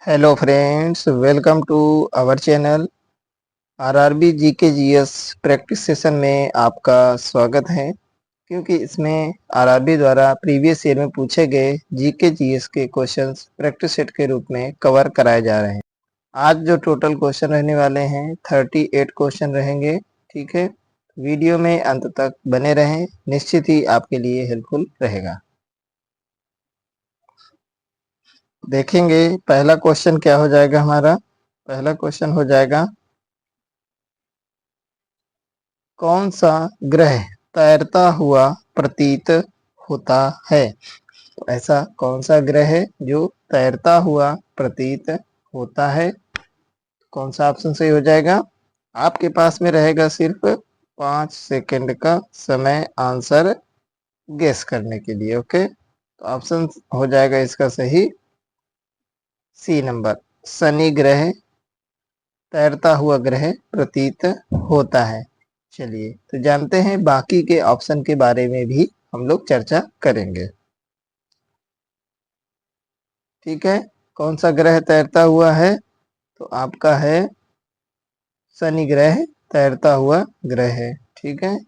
Hello friends, welcome to our channel RRB GK GS practice session में आपका स्वागत है। क्योंकि इसमें आरआरबी द्वारा प्रीवियस ईयर में पूछे गए जीके जीएस के क्वेश्चंस प्रैक्टिस सेट के रूप में कवर कराए जा रहे हैं। आज जो टोटल क्वेश्चन रहने वाले हैं 38 क्वेश्चन रहेंगे। ठीक है, वीडियो में अंत तक बने रहें, निश्चित ही आपके लिए हेल्पफुल रहेगा। देखेंगे पहला क्वेश्चन क्या हो जाएगा। हमारा पहला क्वेश्चन हो जाएगा, कौन सा ग्रह तैरता हुआ प्रतीत होता है। तो ऐसा कौन सा ग्रह है जो तैरता हुआ प्रतीत होता है। कौन सा ऑप्शन सही हो जाएगा। आपके पास में रहेगा सिर्फ 5 सेकंड का समय आंसर गेस करने के लिए। ओके, तो ऑप्शन हो जाएगा इसका सही सी नंबर, शनि ग्रह तैरता हुआ ग्रह प्रतीत होता है। चलिए तो जानते हैं बाकी के ऑप्शन के बारे में भी हम लोग चर्चा करेंगे। ठीक है, कौन सा ग्रह तैरता हुआ है। तो आपका है शनि ग्रह तैरता हुआ ग्रह है। ठीक है,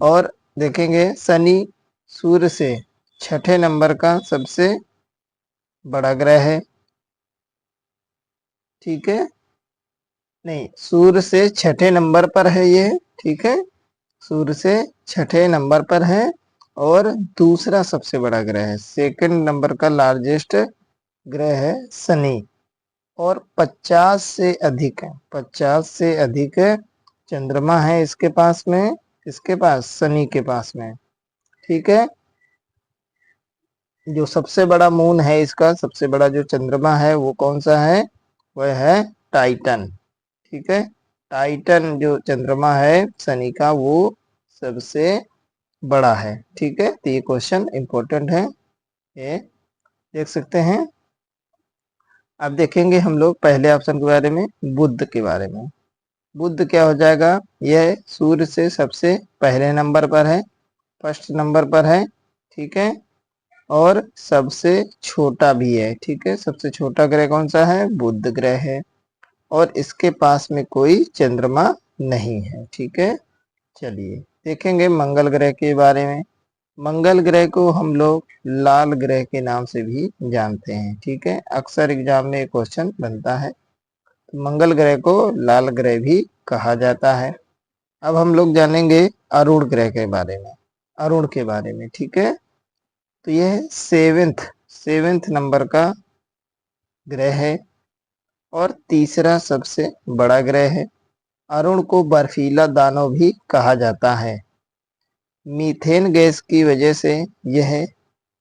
और देखेंगे शनि सूर्य से छठे नंबर का सबसे बड़ा ग्रह है। ठीक है, नहीं, सूर्य से छठे नंबर पर है ये। ठीक है, सूर्य से छठे नंबर पर है और दूसरा सबसे बड़ा ग्रह है। सेकंड नंबर का लार्जेस्ट ग्रह है शनि, और 50 से अधिक है, 50 से अधिक चंद्रमा है इसके पास में। इसके पास शनि के पास में। ठीक है, जो सबसे बड़ा मून है इसका, सबसे बड़ा जो चंद्रमा है वो कौन सा है, वह है टाइटन। ठीक है, टाइटन जो चंद्रमा है शनि का वो सबसे बड़ा है। ठीक है, तो ये क्वेश्चन इंपॉर्टेंट है, ये देख सकते हैं। अब देखेंगे हम लोग पहले ऑप्शन के बारे में, बुध के बारे में। बुध क्या हो जाएगा, यह सूर्य से सबसे पहले नंबर पर है, फर्स्ट नंबर पर है। ठीक है, और सबसे छोटा भी है। ठीक है, सबसे छोटा ग्रह कौन सा है, बुध ग्रह है, और इसके पास में कोई चंद्रमा नहीं है। ठीक है, चलिए देखेंगे मंगल ग्रह के बारे में। मंगल ग्रह को हम लोग लाल ग्रह के नाम से भी जानते हैं। ठीक है, अक्सर एग्जाम में क्वेश्चन बनता है, तो मंगल ग्रह को लाल ग्रह भी कहा जाता है। अब हम लोग जानेंगे अरुण ग्रह के बारे में, अरुण के बारे में। ठीक है, तो यह सेवेंथ नंबर का ग्रह है और तीसरा सबसे बड़ा ग्रह है। अरुण को बर्फीला दानव भी कहा जाता है। मीथेन गैस की वजह से यह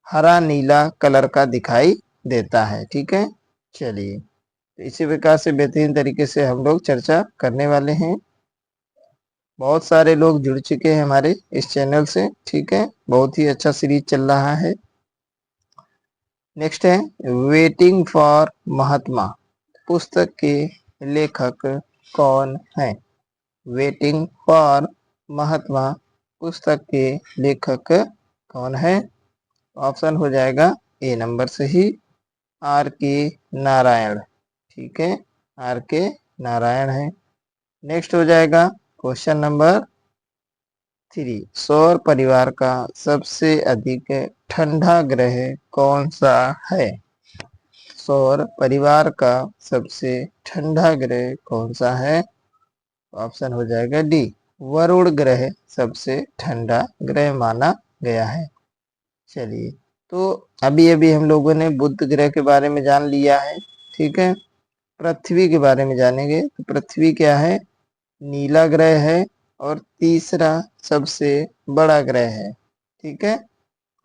हरा नीला कलर का दिखाई देता है। ठीक है, चलिए तो इसी प्रकार से बेहतरीन तरीके से हम लोग चर्चा करने वाले हैं। बहुत सारे लोग जुड़ चुके हैं हमारे इस चैनल से। ठीक है, बहुत ही अच्छा सीरीज चल रहा है। नेक्स्ट है वेटिंग फॉर महात्मा पुस्तक के लेखक कौन है। वेटिंग फॉर महात्मा पुस्तक के लेखक कौन है। ऑप्शन हो जाएगा ए नंबर से ही, आर के नारायण। ठीक है, आर के नारायण है। नेक्स्ट हो जाएगा क्वेश्चन नंबर 3, सौर परिवार का सबसे अधिक ठंडा ग्रह कौन सा है। सौर परिवार का सबसे ठंडा ग्रह कौन सा है। ऑप्शन हो जाएगा डी, वरुण ग्रह सबसे ठंडा ग्रह माना गया है। चलिए, तो अभी अभी हम लोगों ने बुध ग्रह के बारे में जान लिया है। ठीक है, पृथ्वी के बारे में जानेंगे। तो पृथ्वी क्या है, नीला ग्रह है और तीसरा सबसे बड़ा ग्रह है। ठीक है,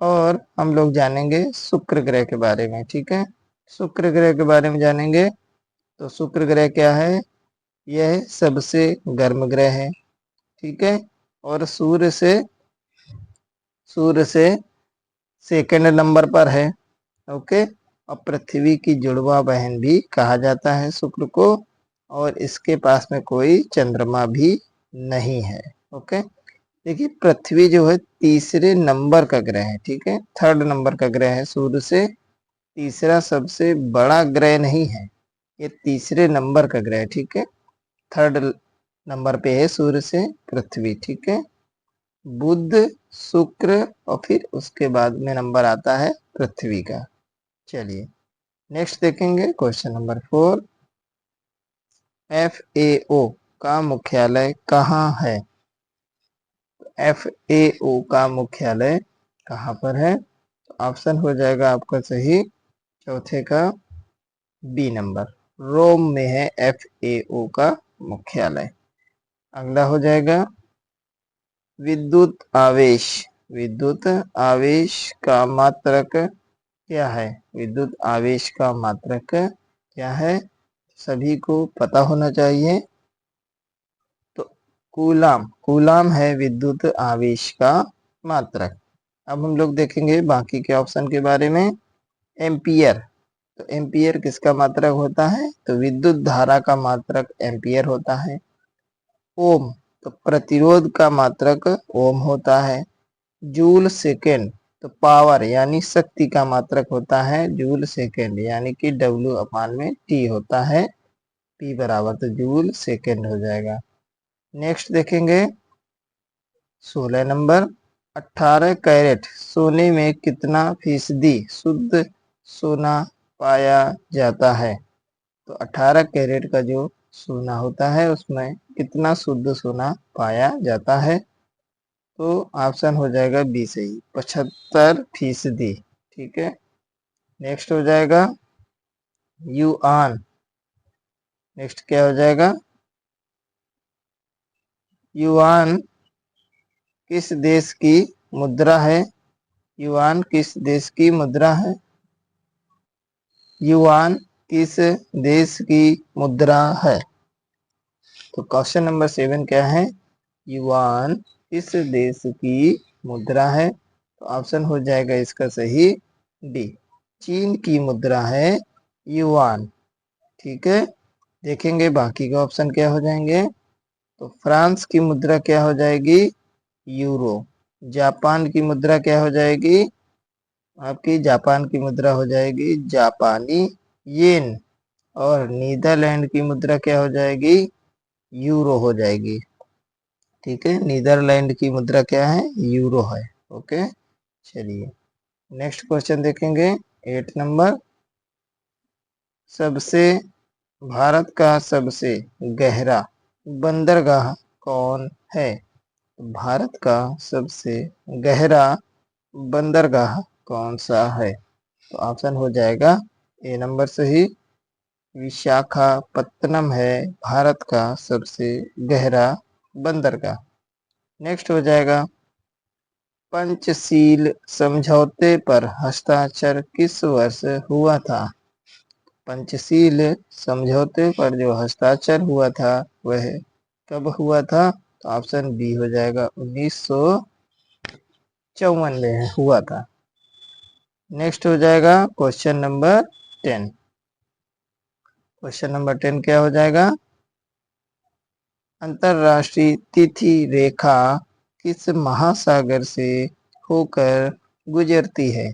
और हम लोग जानेंगे शुक्र ग्रह के बारे में। ठीक है, शुक्र ग्रह के बारे में जानेंगे। तो शुक्र ग्रह क्या है, यह सबसे गर्म ग्रह है। ठीक है, और सूर्य से सेकंड नंबर पर है। ओके, और पृथ्वी की जुड़वा बहन भी कहा जाता है शुक्र को, और इसके पास में कोई चंद्रमा भी नहीं है। ओके, देखिए पृथ्वी जो है तीसरे नंबर का ग्रह है। ठीक है, थर्ड नंबर का ग्रह है सूर्य से, तीसरा सबसे बड़ा ग्रह नहीं है, ये तीसरे नंबर का ग्रह, ठीक है। थर्ड नंबर पे है सूर्य से पृथ्वी, ठीक है। बुध, शुक्र और फिर उसके बाद में नंबर आता है पृथ्वी का। चलिए नेक्स्ट देखेंगे क्वेश्चन नंबर 4। FAO का मुख्यालय कहाँ है? FAO का मुख्यालय कहाँ पर है? तो ऑप्शन हो जाएगा आपका सही चौथे का बी नंबर, रोम में है FAO का मुख्यालय। अगला हो जाएगा विद्युत आवेश। विद्युत आवेश का मात्रक क्या है? विद्युत आवेश का मात्रक क्या है? सभी को पता होना चाहिए। तो कूलाम, कूलाम है विद्युत आवेश का मात्रक। अब हम लोग देखेंगे बाकी के ऑप्शन के बारे में। एम्पियर, तो एम्पियर किसका मात्रक होता है? तो विद्युत धारा का मात्रक एम्पियर होता है। ओम, तो प्रतिरोध का मात्रक ओम होता है। जूल सेकेंड, तो पावर यानी शक्ति का मात्रक होता है जूल सेकेंड, यानी कि W अपान में T होता है, P बराबर, तो जूल सेकेंड हो जाएगा। नेक्स्ट देखेंगे 16 नंबर। 18 कैरेट सोने में कितना फीसदी शुद्ध सोना पाया जाता है? तो 18 कैरेट का जो सोना होता है उसमें कितना शुद्ध सोना पाया जाता है? तो ऑप्शन हो जाएगा बी सही, 75%, ठीक है। नेक्स्ट हो जाएगा युआन। नेक्स्ट क्या हो जाएगा? युआन किस देश की मुद्रा है? युआन किस देश की मुद्रा है? युआन किस देश की मुद्रा है? तो क्वेश्चन नंबर 7 क्या है? युआन किस देश की मुद्रा है? तो ऑप्शन हो जाएगा इसका सही डी, चीन की मुद्रा है युआन, ठीक है। देखेंगे बाकी के ऑप्शन क्या हो जाएंगे। तो फ्रांस की मुद्रा क्या हो जाएगी? यूरो। जापान की मुद्रा क्या हो जाएगी? आपकी जापान की मुद्रा हो जाएगी जापानी येन। और नीदरलैंड की मुद्रा क्या हो जाएगी? यूरो हो जाएगी, ठीक है। नीदरलैंड की मुद्रा क्या है? यूरो है, ओके। चलिए नेक्स्ट क्वेश्चन देखेंगे 8 नंबर। सबसे भारत का सबसे गहरा बंदरगाह कौन है? भारत का सबसे गहरा बंदरगाह कौन सा है? तो ऑप्शन हो जाएगा ए नंबर सही, विशाखापत्तनम है भारत का सबसे गहरा बंदरगाह। नेक्स्ट हो जाएगा पंचशील समझौते पर हस्ताक्षर किस वर्ष हुआ था? पंचशील समझौते पर जो हस्ताक्षर हुआ था वह कब हुआ था? तो ऑप्शन बी हो जाएगा 1954 में हुआ था। नेक्स्ट हो जाएगा क्वेश्चन नंबर 10। क्वेश्चन नंबर 10 क्या हो जाएगा? अंतरराष्ट्रीय तिथि रेखा किस महासागर से होकर गुजरती है?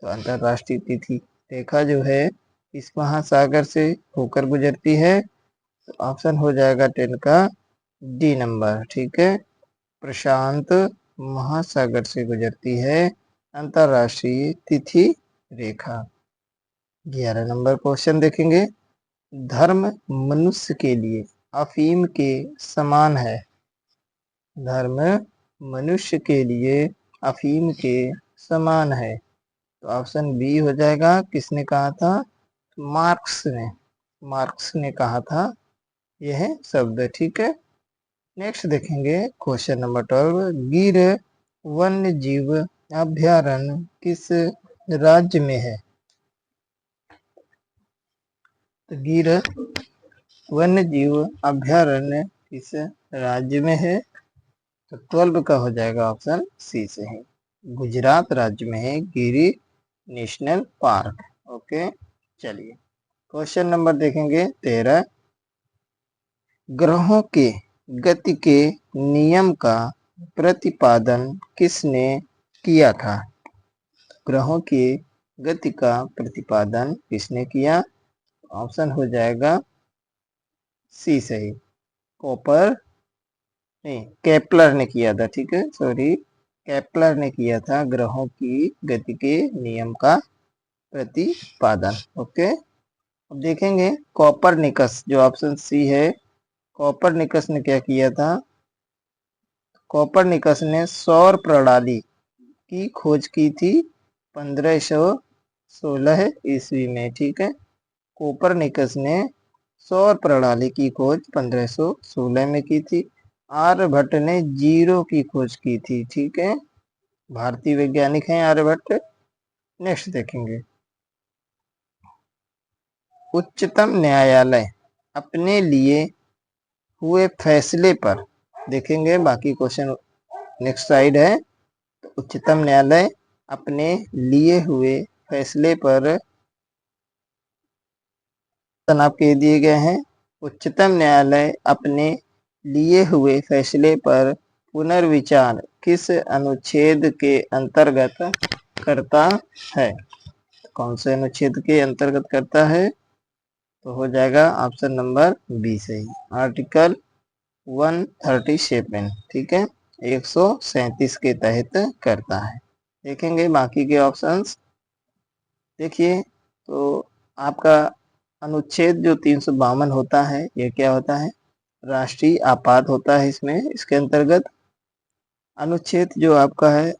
तो अंतरराष्ट्रीय तिथि रेखा जो है इस महासागर से होकर गुजरती है। तो ऑप्शन हो जाएगा 10 का डी नंबर, ठीक है। प्रशांत महासागर से गुजरती है अंतरराष्ट्रीय तिथि रेखा। 11 नंबर क्वेश्चन देखेंगे। धर्म मनुष्य के लिए अफीम के समान है। धर्म मनुष्य के लिए अफीम के समान है। तो ऑप्शन बी हो जाएगा, किसने कहा था? मार्क्स ने, मार्क्स ने कहा था यह शब्द, ठीक है। नेक्स्ट देखेंगे क्वेश्चन नंबर 12। गिर वन्य जीव अभ्यारण्य किस राज्य में है? तो गिर वन्य जीव अभ्यारण्य किस राज्य में है? तो 12 का हो जाएगा ऑप्शन सी से है, गुजरात राज्य में है गिरी नेशनल पार्क, ओके। चलिए क्वेश्चन नंबर देखेंगे 13। ग्रहों के गति के नियम का प्रतिपादन किसने किया था? ग्रहों के गति का प्रतिपादन किसने किया? ऑप्शन हो जाएगा सी सही, कॉपर नहीं केपलर ने किया था, ठीक है, सॉरी, केपलर ने किया था ग्रहों की गति के नियम का प्रतिपादन। ओके, अब देखेंगे कॉपरनिकस, जो ऑप्शन सी है, कॉपरनिकस ने क्या किया था? कॉपरनिकस ने सौर प्रणाली की खोज की थी 1516 ईस्वी में, ठीक है। कोपरनिकस ने सौर प्रणाली की खोज 1516 में की थी। आर्यभट्ट ने जीरो की खोज की थी, ठीक है, भारतीय वैज्ञानिक हैं आर्यभट्ट। नेक्स्ट देखेंगे, उच्चतम न्यायालय अपने लिए हुए फैसले पर, देखेंगे बाकी क्वेश्चन नेक्स्ट साइड है। तो उच्चतम न्यायालय अपने लिए हुए फैसले पर आपके दिए गए हैं। उच्चतम न्यायालय अपने लिए हुए फैसले पर पुनर्विचार किस अनुच्छेद के अंतर्गत करता है? कौन से अनुच्छेद के अंतर्गत करता है? तो हो जाएगा ऑप्शन नंबर बी सही, आर्टिकल 137, ठीक है, 137 के तहत करता है। देखेंगे बाकी के ऑप्शंस। देखिए, तो आपका अनुच्छेद जो 352 होता है, ये क्या होता है? राष्ट्रीय आपात होता है इसमें, इसके अंतर्गत। अनुच्छेद जो आपका है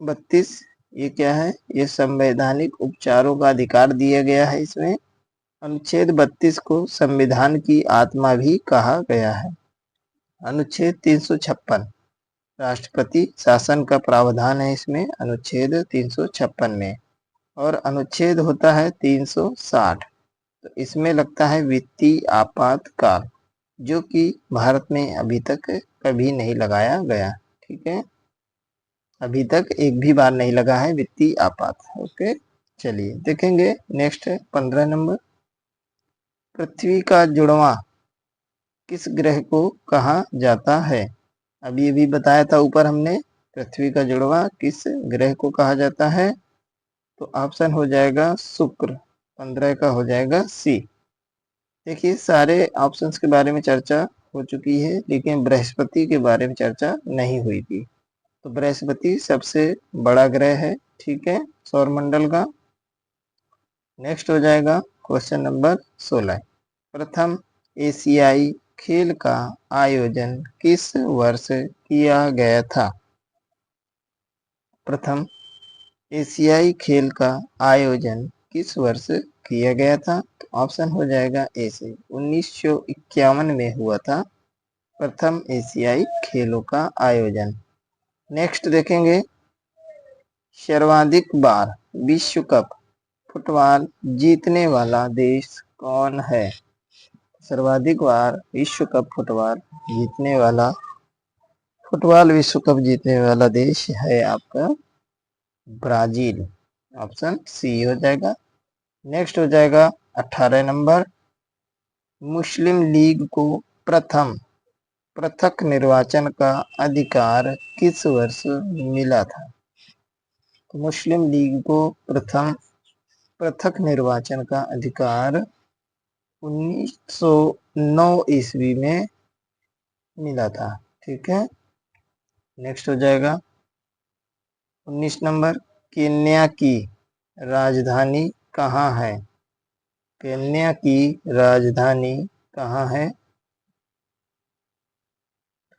32, ये क्या है? ये संवैधानिक उपचारों का अधिकार दिया गया है इसमें। अनुच्छेद 32 को संविधान की आत्मा भी कहा गया है। अनुच्छेद 356 राष्ट्रपति शासन का प्रावधान है इसमें, अनुच्छेद 356 में। और अनुच्छेद होता है 360, तो इसमें लगता है वित्तीय आपातकाल, जो कि भारत में अभी तक कभी नहीं लगाया गया, ठीक है, अभी तक एक भी बार नहीं लगा है वित्तीय आपात। ओके, चलिए देखेंगे नेक्स्ट 15 नंबर, पृथ्वी का जुड़वां किस ग्रह को कहा जाता है? अभी अभी बताया था ऊपर हमने, पृथ्वी का जुड़वां किस ग्रह को कहा जाता है? तो ऑप्शन हो जाएगा शुक्र, 15 का हो जाएगा सी। देखिए, सारे ऑप्शंस के बारे में चर्चा हो चुकी है, लेकिन बृहस्पति के बारे में चर्चा नहीं हुई थी। तो बृहस्पति सबसे बड़ा ग्रह है, ठीक है, सौरमंडल का। नेक्स्ट हो जाएगा क्वेश्चन नंबर 16, प्रथम एशियाई खेल का आयोजन किस वर्ष किया गया था? प्रथम एशियाई खेल का आयोजन किस वर्ष किया गया था? तो ऑप्शन हो जाएगा ए से, 1951 में हुआ था प्रथम एशियाई खेलों का आयोजन। नेक्स्ट देखेंगे, सर्वाधिक बार विश्व कप फुटबॉल जीतने वाला देश कौन है? सर्वाधिक बार विश्व कप फुटबॉल विश्व कप जीतने वाला देश है आपका ब्राजील, ऑप्शन सी हो जाएगा। नेक्स्ट हो जाएगा 18 नंबर, मुस्लिम लीग को प्रथम पृथक निर्वाचन का अधिकार किस वर्ष मिला था? तो मुस्लिम लीग को प्रथम पृथक निर्वाचन का अधिकार 1909 ईस्वी में मिला था, ठीक है। नेक्स्ट हो जाएगा 19 नंबर, केन्या की राजधानी कहाँ है? केन्या की राजधानी कहाँ है?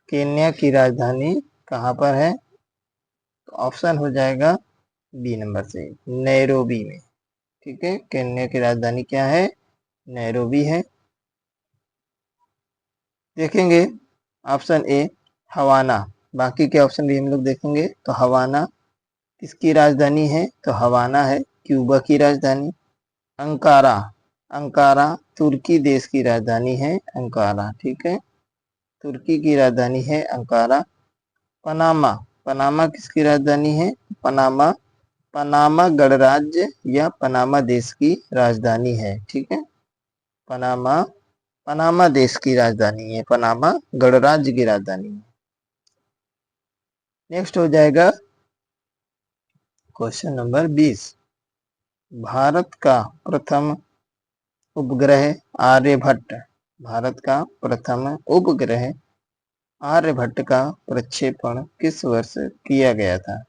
केन्या की राजधानी कहाँ पर है? तो ऑप्शन हो जाएगा बी नंबर से, नैरोबी में, ठीक है। केन्या की राजधानी क्या है? नैरोबी है। देखेंगे ऑप्शन ए हवाना, बाकी के ऑप्शन भी हम लोग देखेंगे। तो हवाना किसकी राजधानी है? तो हवाना है क्यूबा की राजधानी। अंकारा, अंकारा तुर्की देश की राजधानी है, अंकारा, ठीक है, तुर्की की राजधानी है अंकारा। पनामा, पनामा किसकी राजधानी है? पनामा, पनामा गणराज्य या पनामा देश की राजधानी है, ठीक है, पनामा, पनामा देश की राजधानी है, पनामा गणराज्य की राजधानी है। नेक्स्ट हो जाएगा क्वेश्चन नंबर 20, भारत का प्रथम उपग्रह आर्यभट्ट, भारत का प्रथम उपग्रह आर्यभट्ट का प्रक्षेपण किस वर्ष किया गया था?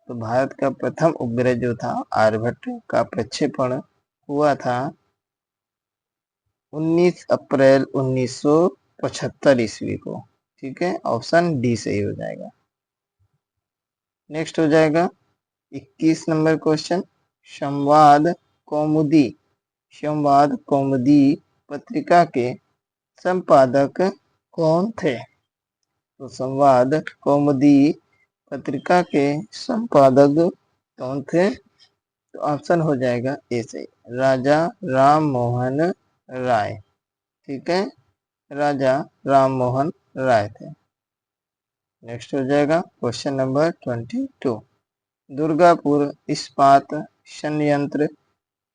तो भारत का प्रथम उपग्रह जो था आर्यभट्ट का प्रक्षेपण हुआ था 19 अप्रैल 1975 ईस्वी को। ठीक है, ऑप्शन डी सही हो जाएगा। नेक्स्ट हो जाएगा 21 नंबर क्वेश्चन, संवाद कौमुदी, संवाद कौमुदी पत्रिका के संपादक कौन थे? तो संवाद कौमुदी पत्रिका के संपादक कौन थे? तो ऑप्शन हो जाएगा ए सही, राजा राम मोहन राय। ठीक है, राजा राम मोहन राय थे। नेक्स्ट हो जाएगा क्वेश्चन नंबर 22, दुर्गापुर इस्पात संयंत्र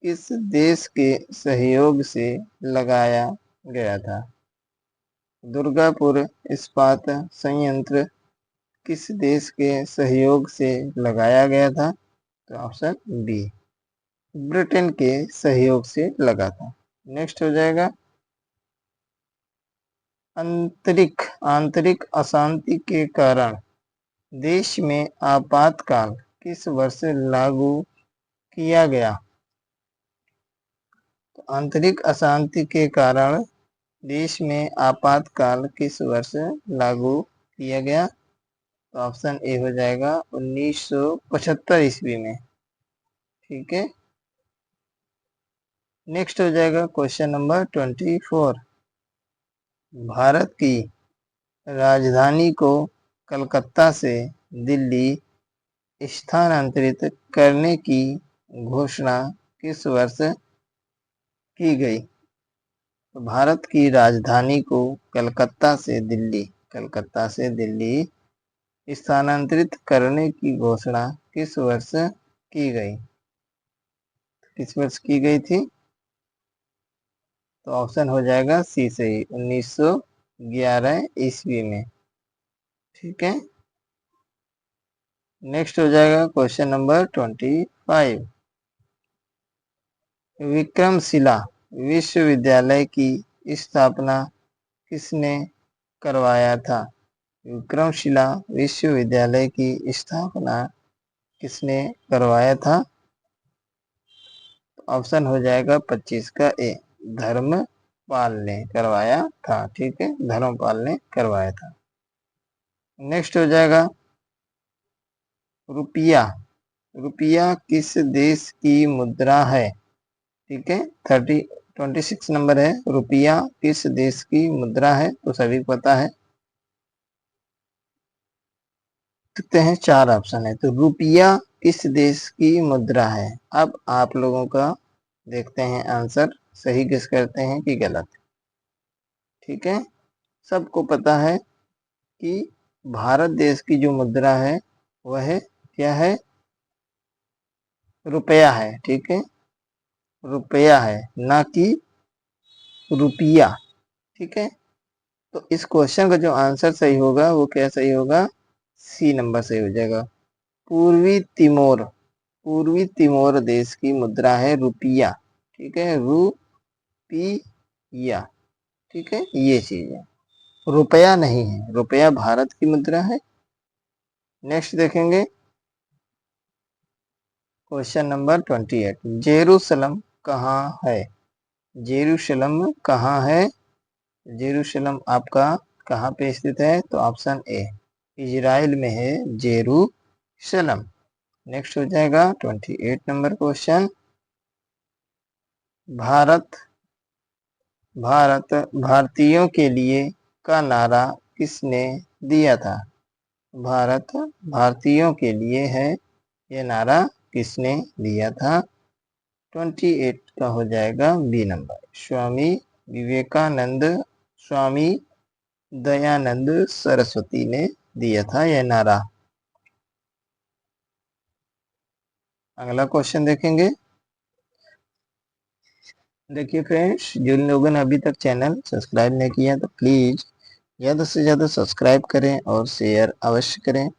किस देश के सहयोग से लगाया गया था? दुर्गापुर इस्पात संयंत्र किस देश के सहयोग से लगाया गया था? तो ऑप्शन बी, ब्रिटेन के सहयोग से लगा था। नेक्स्ट हो जाएगा आंतरिक अशांति के कारण देश में आपातकाल किस वर्ष लागू किया गया? तो आंतरिक अशांति के कारण देश में आपातकाल किस वर्ष लागू किया गया? तो ऑप्शन ए हो जाएगा 1975 ईस्वी में। ठीक है, नेक्स्ट हो जाएगा क्वेश्चन नंबर 24, भारत की राजधानी को कलकत्ता से दिल्ली स्थानांतरित करने की घोषणा किस वर्ष की गई? तो भारत की राजधानी को कलकत्ता से दिल्ली स्थानांतरित करने की घोषणा किस वर्ष की गई? किस वर्ष की गई थी? तो ऑप्शन हो जाएगा सी सही, 1911 ईस्वी में। ठीक है, नेक्स्ट हो जाएगा क्वेश्चन नंबर 25, विक्रमशिला विश्वविद्यालय की स्थापना किसने करवाया था? विक्रमशिला विश्वविद्यालय की स्थापना किसने करवाया था? ऑप्शन हो जाएगा 25 का ए, धर्मपाल ने करवाया था। ठीक है, धर्मपाल ने करवाया था। नेक्स्ट हो जाएगा रुपया, रुपया किस देश की मुद्रा है? ठीक है, 26 नंबर है, रुपया किस देश की मुद्रा है? तो सभी को पता है, सकते हैं 4 ऑप्शन है। तो रुपया किस देश की मुद्रा है? अब आप लोगों का देखते हैं आंसर, सही गेस करते हैं कि गलत। ठीक है, सबको पता है कि भारत देश की जो मुद्रा है वह क्या है? रुपया है। ठीक है, रुपया है, ना कि रुपया। ठीक है, तो इस क्वेश्चन का जो आंसर सही होगा वो क्या सही होगा? सी नंबर सही हो जाएगा। पूर्वी तिमोर देश की मुद्रा है रुपया। ठीक है, रुपया। ठीक है, ये चीज है, रुपया नहीं है, रुपया भारत की मुद्रा है। नेक्स्ट देखेंगे क्वेश्चन नंबर 28, जेरूसलम कहाँ है? जेरूशलम कहाँ है? जेरूशलम आपका कहाँ पे स्थित है? तो ऑप्शन ए, इजराइल में है जेरूशलम। नेक्स्ट हो जाएगा 28 नंबर क्वेश्चन, भारतीयों के लिए का नारा किसने दिया था? भारत भारतीयों के लिए है, ये नारा किसने दिया था? 28 का हो जाएगा बी नंबर, स्वामी विवेकानंद, स्वामी दयानंद सरस्वती ने दिया था यह नारा। अगला क्वेश्चन देखेंगे। देखिए फ्रेंड्स, जिन लोगों ने अभी तक चैनल सब्सक्राइब नहीं किया तो प्लीज़ ज़्यादा से ज़्यादा सब्सक्राइब करें और शेयर अवश्य करें।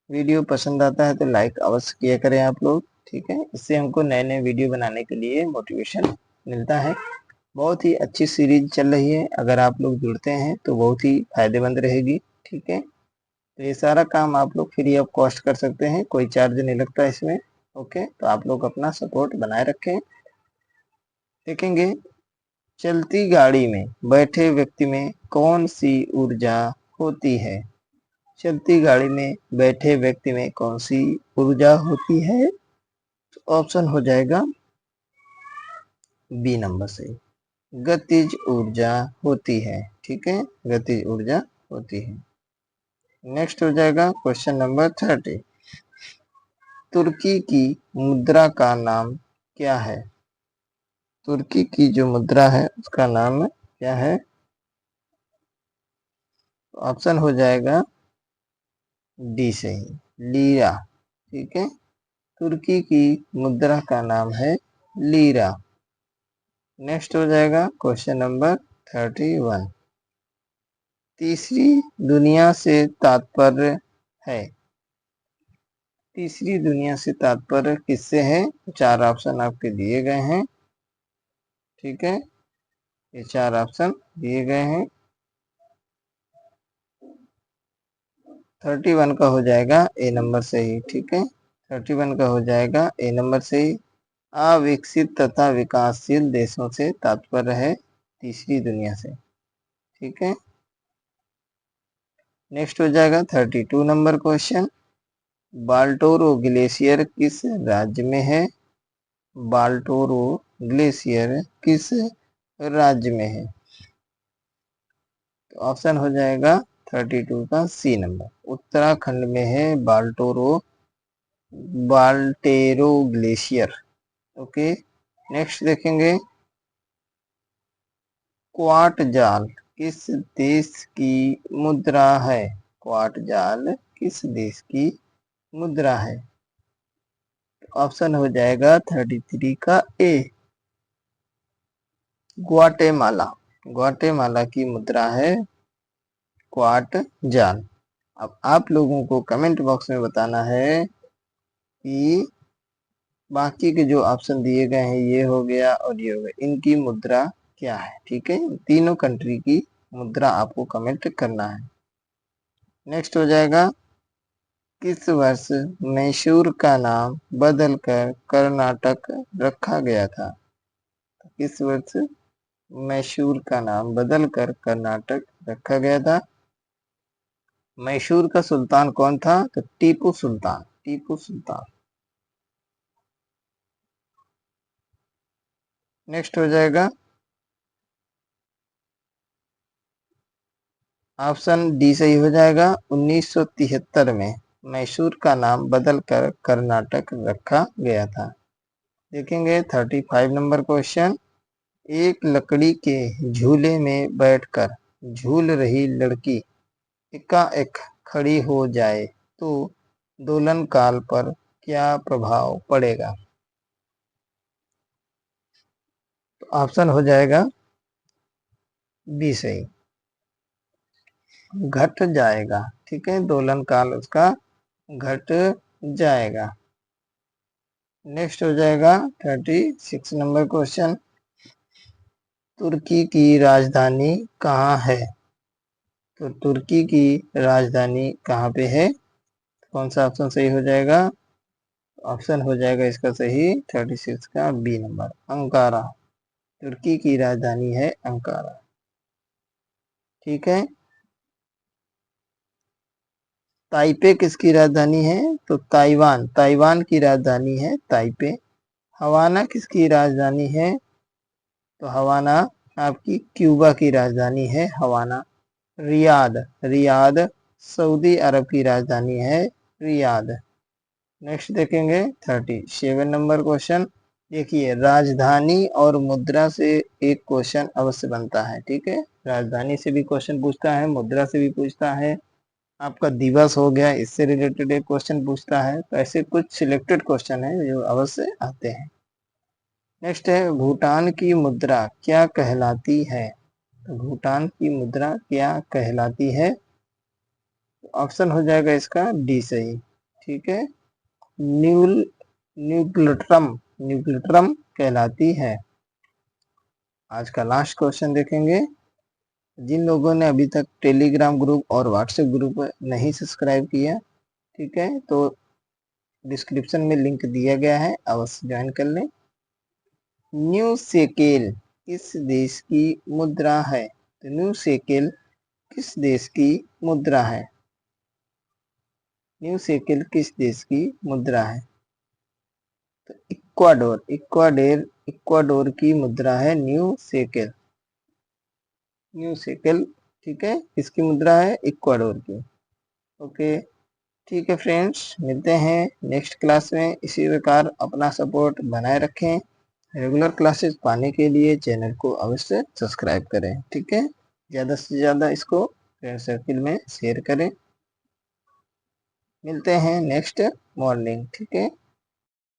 वीडियो पसंद आता है तो लाइक अवश्य किया करें आप लोग। ठीक है। इससे हमको नए नए वीडियो बनाने के लिए मोटिवेशन मिलता है। बहुत ही अच्छी सीरीज चल रही है, अगर आप लोग जुड़ते हैं तो बहुत ही फायदेमंद रहेगी। ठीक है, तो ये सारा काम आप लोग फ्री ऑफ कॉस्ट कर सकते हैं, कोई चार्ज नहीं लगता इसमें। ओके, तो आप लोग अपना सपोर्ट बनाए रखें। देखेंगे, चलती गाड़ी में बैठे व्यक्ति में कौन सी ऊर्जा होती है? चलती गाड़ी में बैठे व्यक्ति में कौन सी ऊर्जा होती है? तो ऑप्शन हो जाएगा बी नंबर से, गतिज ऊर्जा होती है। ठीक है, गतिज ऊर्जा होती है। नेक्स्ट हो जाएगा क्वेश्चन नंबर 30। तुर्की की मुद्रा का नाम क्या है? तुर्की की जो मुद्रा है उसका नाम क्या है? ऑप्शन हो जाएगा डी से ही, लीरा। ठीक है, तुर्की की मुद्रा का नाम है लीरा। नेक्स्ट हो जाएगा क्वेश्चन नंबर 31। तीसरी दुनिया से तात्पर्य है? तीसरी दुनिया से तात्पर्य किससे है? चार ऑप्शन आपके दिए गए हैं। ठीक है, ये चार ऑप्शन दिए गए हैं। 31 का हो जाएगा ए नंबर से ही। ठीक है, 31 का हो जाएगा ए नंबर से ही। अविकसित तथा विकासशील देशों से तात्पर्य है तीसरी दुनिया से। ठीक है, नेक्स्ट हो जाएगा 32 नंबर क्वेश्चन। बाल्टोरो ग्लेशियर किस राज्य में है? बाल्टोरो ग्लेशियर किस राज्य में है? तो ऑप्शन हो जाएगा 32 का सी नंबर, उत्तराखंड में है बाल्टेरो ग्लेशियर। ओके, नेक्स्ट देखेंगे, क्वार्ट जाल किस देश की मुद्रा है? क्वार्ट जाल किस देश की मुद्रा है? ऑप्शन हो जाएगा 33 का ए, ग्वाटेमाला। ग्वाटेमाला की मुद्रा है क्वार्ट जाल। अब आप लोगों को कमेंट बॉक्स में बताना है कि बाकी के जो ऑप्शन दिए गए हैं, ये हो गया और ये हो गया, इनकी मुद्रा क्या है? ठीक है, तीनों कंट्री की मुद्रा आपको कमेंट करना है। नेक्स्ट हो जाएगा, किस वर्ष मैसूर का नाम बदलकर कर्नाटक रखा गया था? किस वर्ष मैसूर का नाम बदलकर कर्नाटक रखा गया था? मैसूर का सुल्तान कौन था? तो टीपू सुल्तान, टीपू सुल्तान। नेक्स्ट हो जाएगा ऑप्शन डी सही हो जाएगा, 1973 में मैसूर का नाम बदलकर कर्नाटक रखा गया था। देखेंगे 35 नंबर क्वेश्चन। एक लकड़ी के झूले में बैठकर झूल रही लड़की एकाएक खड़ी हो जाए तो दोलन काल पर क्या प्रभाव पड़ेगा? तो ऑप्शन हो जाएगा बी सही, घट जाएगा। ठीक है, दोलन काल उसका घट जाएगा। नेक्स्ट हो जाएगा 36 नंबर क्वेश्चन। तुर्की की राजधानी कहाँ है? तो तुर्की की राजधानी कहाँ पे है? कौन सा ऑप्शन सही हो जाएगा? ऑप्शन हो जाएगा इसका सही 36 का बी नंबर, अंकारा। तुर्की की राजधानी है अंकारा। ठीक है, ताइपे किसकी राजधानी है? तो ताइवान, ताइवान की राजधानी है ताइपे। हवाना किसकी राजधानी है? तो हवाना आपकी क्यूबा की राजधानी है हवाना। रियाद, रियाद सऊदी अरब की राजधानी है रियाद। नेक्स्ट देखेंगे 37 नंबर क्वेश्चन। देखिए, राजधानी और मुद्रा से एक क्वेश्चन अवश्य बनता है। ठीक है, राजधानी से भी क्वेश्चन पूछता है, मुद्रा से भी पूछता है, आपका दिवस हो गया इससे रिलेटेड एक क्वेश्चन पूछता है। तो ऐसे कुछ सिलेक्टेड क्वेश्चन है जो अवश्य आते हैं। नेक्स्ट है, भूटान की मुद्रा क्या कहलाती है? तो भूटान की मुद्रा क्या कहलाती है? ऑप्शन हो जाएगा इसका डी सही। ठीक है, न्यूल न्यूक्लियट्रम कहलाती है। आज का लास्ट क्वेश्चन देखेंगे। जिन लोगों ने अभी तक टेलीग्राम ग्रुप और व्हाट्सएप ग्रुप नहीं सब्सक्राइब किया, ठीक है, तो डिस्क्रिप्शन में लिंक दिया गया है, अवश्य ज्वाइन कर लें। न्यू शेकेल किस देश की मुद्रा है? तो न्यू शेकेल किस देश की मुद्रा है? न्यू शेकेल किस देश की मुद्रा है? तो इक्वाडोर की मुद्रा है न्यू शेकेल। ठीक है, किसकी मुद्रा है? इक्वाडोर की। ओके, ठीक है फ्रेंड्स, मिलते हैं नेक्स्ट क्लास में। इसी प्रकार अपना सपोर्ट बनाए रखें। रेगुलर क्लासेस पाने के लिए चैनल को अवश्य सब्सक्राइब करें, ठीक है। ज़्यादा से ज़्यादा इसको फ्रेंड सर्किल में शेयर करें। मिलते हैं नेक्स्ट मॉर्निंग, ठीक है।